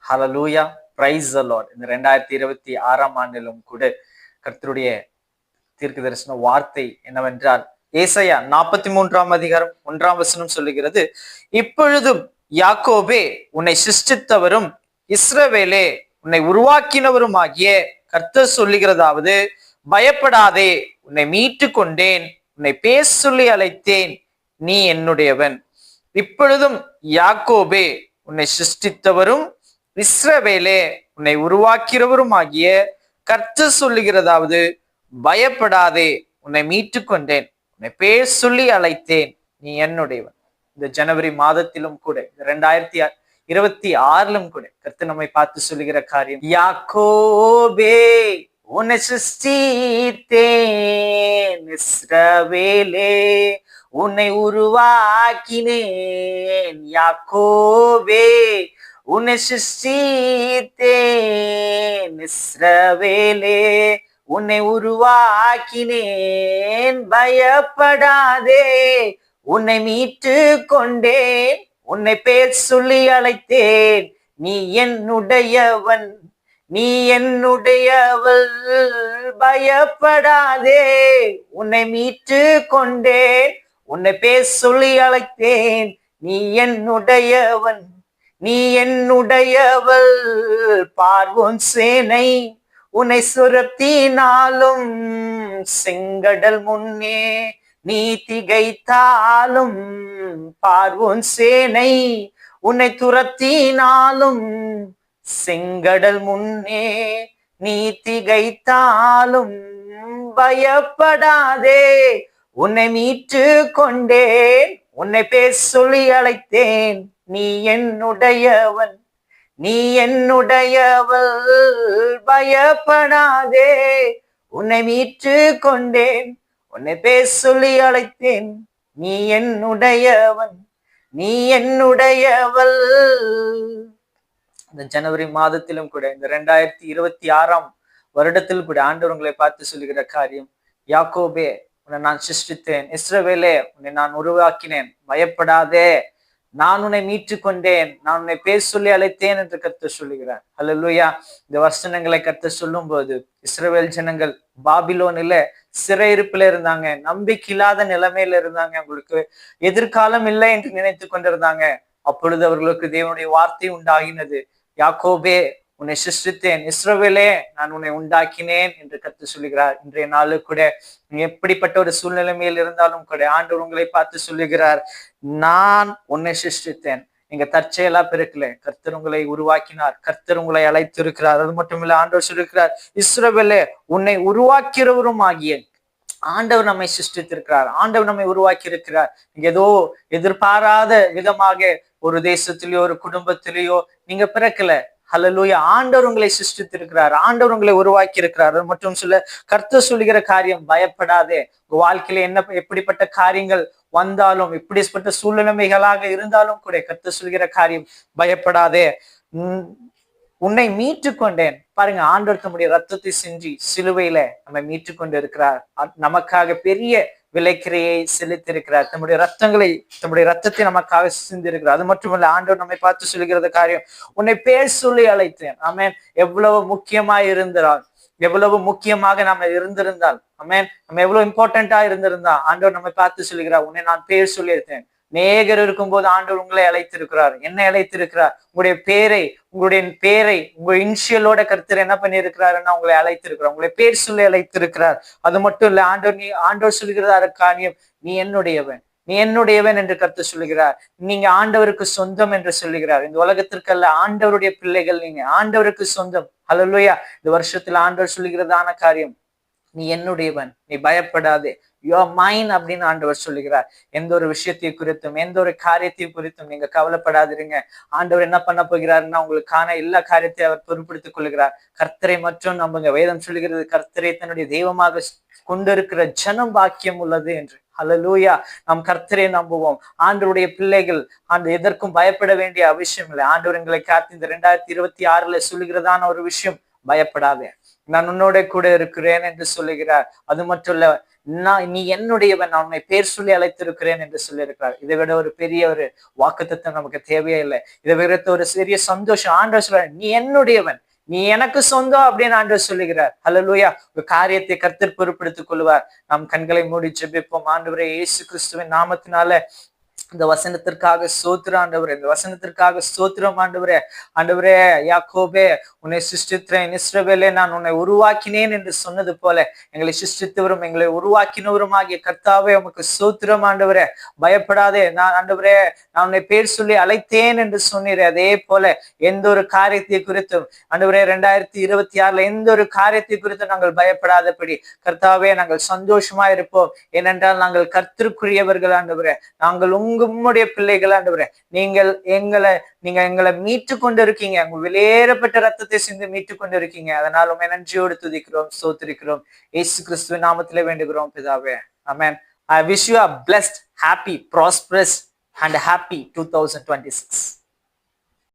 Hallelujah, praise the Lord. இந்த 2026ஆம் ஆண்டிலும் கூட கர்த்தருடைய தீர்க்க தரிசன வார்த்தை என்னவென்றால், ஏசாயா 43ஆம் அதிகாரம் 1ஆம் வசனம் சொல்லுகிறது, இப்பொழுதும் யாக்கோபே உன்னை சிருஷ்டித்தவரும் இஸ்ரவேலே உன்னை உருவாக்கினவரும் ஆகிய கர்த்தர் சொல்லுகிறதாவது, பயப்படாதே, உன்னை மீட்டு கொண்டேன், உன்னை பேர் சொல்லி அழைத்தேன், நீ என்னுடையவன். இப்பொழுதும் யாக்கோபே உன்னை சிருஷ்டித்தவரும் இஸ்ரவேலே உன்னை உருவாக்கிறவரும் ஆகிய கர்த்தர் சொல்லுகிறதாவது, பயப்படாதே, உன்னை மீட்டு கொண்டேன், உன்னை பேர் சொல்லி அழைத்தேன், நீ என்னுடையவன். இந்த ஜனவரி மாதத்திலும் கூட, 2026லும் கூட கர்த்தர் நம்மை பார்த்து சொல்லுகிற காரியம், யாக்கோபே உன்னை சிருஷ்டித்தேன், இஸ்ரவேலே உன்னை உருவாக்கினேன், யாக்கோபே உன்னை சிருஷ்டித்தேன், இஸ்ரவேலே உன்னை உருவாக்கினேன், பயப்படாதே, உன்னை மீட்டு கொண்டேன், உன்னை பேர் சொல்லி அழைத்தேன், நீ என்னுடையவன், நீ என்னுடையவள், பயப்படாதே, உன்னை மீட்டு கொண்டேன், உன்னை பேர் சொல்லி அழைத்தேன், நீ என்னுடையவன், நீ என்னுடையவள், பார்வோன் சேனை உன்னை சுரத்தினாலும், செங்கடல் முன்னே நீ திகைத்தாலும், பார்வோன் சேனை உன்னை துரத்தினாலும், செங்கடல் முன்னே நீ திகைத்தாலும், பயப்படாதே, உன்னை மீட்டு கொண்டேன், உன்னை பேர் சொல்லி அழைத்தேன், நீ என்னுடையவன், நீ என்னுடையவள், பயப்படாதே, உன்னை மீட்டு கொண்டேன், உன்னை பேர் சொல்லி அழைத்தேன், நீ என்னுடையவன், நீ என்னுடையவள். இந்த ஜனவரி மாதத்திலும் கூட, இந்த 2026ஆம் வருடத்தில் கூட ஆண்டவர் உங்களை பார்த்து சொல்லுகிற காரியம், யாக்கோபே உன்னை நான் சிருஷ்டித்தேன், இஸ்ரவேலே உன்னை நான் உருவாக்கினேன், பயப்படாதே, நான் உன்னை மீட்டு கொண்டேன், நான் உன்னை பேர் சொல்லி அழைத்தேன் என்று கர்த்தர் சொல்லுகிறார். ஹல்லேலூயா. இந்த வசனங்களை கர்த்தர் சொல்லும் போது, இஸ்ரவேல் ஜனங்கள் பாபிலோனில சிறையிருப்புல இருந்தாங்க, நம்பிக்கை இல்லாத நிலைமையில இருந்தாங்க, அவங்களுக்கு எதிர்காலம் இல்லை என்று நினைத்து கொண்டிருந்தாங்க. அப்பொழுது அவர்களுக்கு தேவனுடைய வார்த்தை உண்டாகினது, யாக்கோபே உன்னை சிருஷ்டித்தேன், இஸ்ரவேலே நான் உன்னை உண்டாக்கினேன் என்று கர்த்தர் சொல்லுகிறார். இன்றைய நாளு கூட எப்படிப்பட்ட ஒரு சூழ்நிலைமையில் இருந்தாலும் கூட ஆண்டவர் உங்களை பார்த்து சொல்லுகிறார், நான் உன்னை சிருஷ்டித்தேன். நீங்க தற்செயலா பிறக்கல, கர்த்தர் உங்களை உருவாக்கினார், கர்த்தர் உங்களை அழைத்து இருக்கிறார். அது மட்டும் இல்ல, ஆண்டவர் சொல்லிருக்கிறார், இஸ்ரவேலே உன்னை உருவாக்கிறவரும் ஆகிய ஆண்டவர் நம்மை சிருஷ்டித்திருக்கிறார், ஆண்டவர் நம்மை உருவாக்கி இருக்கிறார். நீங்க ஏதோ எதிர்பாராத விதமாக ஒரு தேசத்திலேயோ ஒரு குடும்பத்திலேயோ நீங்க பிறக்கல. ஹல்லேலூயா. ஆண்டவர் உங்களை சிருஷ்டித்திருக்கிறார், ஆண்டவர் உங்களை உருவாக்கி இருக்கிறார். மற்றும் சொல்ல கர்த்தர் சொல்லுகிற காரியம், பயப்படாதே. உங்க வாழ்க்கையில எப்படிப்பட்ட காரியங்கள் வந்தாலும், எப்படிப்பட்ட சூழ்நிலைமைகளாக இருந்தாலும் கூட கர்த்தர் சொல்லுகிற காரியம், பயப்படாதே, உன்னை மீட்டு கொண்டேன். பாருங்க, ஆண்டவர் தம்முடைய ரத்தத்தை சிந்தி சிலுவையில நம்ம மீட்டு கொண்டு இருக்கிறார். நமக்காக பெரிய விலைக்கிரையை செலுத்திருக்கிறார். தம்முடைய ரத்தத்தை நமக்காக சிந்திருக்கிறார். அது மட்டுமல்ல, ஆண்டவர் நம்மை பார்த்து சொல்லுகிறது காரியம், உன்னை பேர் சொல்லி அழைத்தேன். ஆமென். எவ்வளவு முக்கியமாய் இருந்தால், எவ்வளவு முக்கியமாக நம்ம இருந்திருந்தால், ஆமென், நம்ம எவ்வளவு இம்பார்ட்டண்டா இருந்திருந்தா, ஆண்டவர் நம்மை பார்த்து சொல்லுகிறார், உன்னை நான் பேர் சொல்லி அழைத்தேன். நேகர் இருக்கும்போது ஆண்டவர் உங்களை அழைத்திருக்கிறார். என்ன அழைத்திருக்கிறார்? உங்களுடைய பேரை உங்க இனிஷியலோட கர்த்தர் என்ன பண்ணியிருக்கிறாருன்னா உங்களை அழைத்திருக்கிறார், உங்களை பேர் சொல்லி அழைத்திருக்கிறார். அது மட்டும் இல்ல, ஆண்டவர் சொல்லுகிறார் காரியம், நீ என்னுடையவன், நீ என்னுடையவன் என்று கர்த்தர் சொல்லுகிறார். நீங்க ஆண்டவருக்கு சொந்தம் என்று சொல்லுகிறார். இந்த உலகத்திற்கல்ல, ஆண்டவருடைய பிள்ளைகள் நீங்க, ஆண்டவருக்கு சொந்தம். ஹல்லேலூயா. இந்த வருஷத்துல ஆண்டவர் சொல்லுகிறதான காரியம், நீ என்னுடையவன், நீ பயப்படாதே, யூ ஆர் மைன் அப்படின்னு ஆண்டவர் சொல்லுகிறார். எந்த ஒரு விஷயத்தை குறித்தும், எந்த ஒரு காரியத்தை குறித்தும் நீங்க கவலைப்படாதிருங்க. ஆண்டவர் என்ன பண்ண போகிறாருன்னா, உங்களுக்கான எல்லா காரியத்தையும் அவர் பொறுப்படுத்திக் கொள்கிறார். கர்த்தரை மற்றும் நம்புங்க. வேதம் சொல்லுகிறது, கர்த்தரை தன்னுடைய தெய்வமாக கொண்டிருக்கிற ஜனம் பாக்கியம் உள்ளது என்று. ஹல்லேலூயா. நாம் கர்த்தரை நம்புவோம். ஆண்டவருடைய பிள்ளைகள் எதற்கும் பயப்பட வேண்டிய அவசியம் இல்லை. ஆண்டவர் எங்களை காத்து இந்த 2026ல சொல்லுகிறதான ஒரு விஷயம், பயப்படாதே, நான் உன்னோட கூட இருக்கிறேன் என்று சொல்லுகிறார். அது மட்டும் இல்ல, நீ என்னுடையவன், நான் உன்னை பேர் சொல்லி அழைத்திருக்கிறேன் என்று சொல்லியிருக்கிறார். இதை விட ஒரு பெரிய ஒரு வாக்குத்தத்தம் நமக்கு தேவையே இல்லை. இதை விட ஒரு பெரிய சந்தோஷம். ஆண்டவர் சொல்றார், நீ என்னுடையவன், நீ எனக்கு சொந்தம் அப்படின்னு ஆண்டவர் சொல்லுகிறார். ஹல்லேலூயா. ஒரு காரியத்தை கர்த்தர் பொறுப்படுத்திக் கொள்வார். நாம் கண்களை மூடி ஜெபிப்போம். ஆண்டவரே, இயேசு கிறிஸ்துவின் நாமத்தினால இந்த வசனத்திற்காக ஸ்தோத்திரம் ஆண்டவரே, இந்த வசனத்திற்காக ஸ்தோத்திரம் ஆண்டவரே. ஆண்டவரே, யாக்கோபே உன்னை சிருஷ்டித்தேன், இஸ்ரவேலே நான் உன்னை உருவாக்கினேன் என்று சொன்னது போல எங்களை சிருஷ்டித்தவரும் எங்களை உருவாக்கினவரும் ஆகிய கர்த்தாவே உமக்கு ஸ்தோத்திரம் ஆண்டவரே. பயப்படாதே, நான் ஆண்டவரே நான் உன்னை பேர் சொல்லி அழைத்தேன் என்று சொன்னீரே. அதே போல எந்த ஒரு காரியத்தை குறித்தும் ஆண்டவரே 2026 எந்த ஒரு காரியத்தை குறித்தும் நாங்கள் பயப்படாதபடி கர்த்தாவே நாங்கள் சந்தோஷமா இருப்போம். ஏனென்றால் நாங்கள் கர்த்தருக்குரியவர்கள் ஆண்டவரே. நாங்கள் உம்முடைய பிள்ளைகள் ஆண்டவரே. நீங்க எங்களை மீட்டு கொண்டு இருக்கீங்க. உங்க வெளியேறப்பட்ட ரத்தத்தை சிந்து மீட்டு கொண்டு இருக்கீங்க. அதனால உண்மை நன்றியோடு துதிக்கிறோம், ஸ்தோத்திரிக்கிறோம். இயேசு கிறிஸ்துவின் நாமத்திலே வேண்டுகிறோம் பிதாவே. ஆமென். I wish you a blessed, happy, prosperous and happy 2026.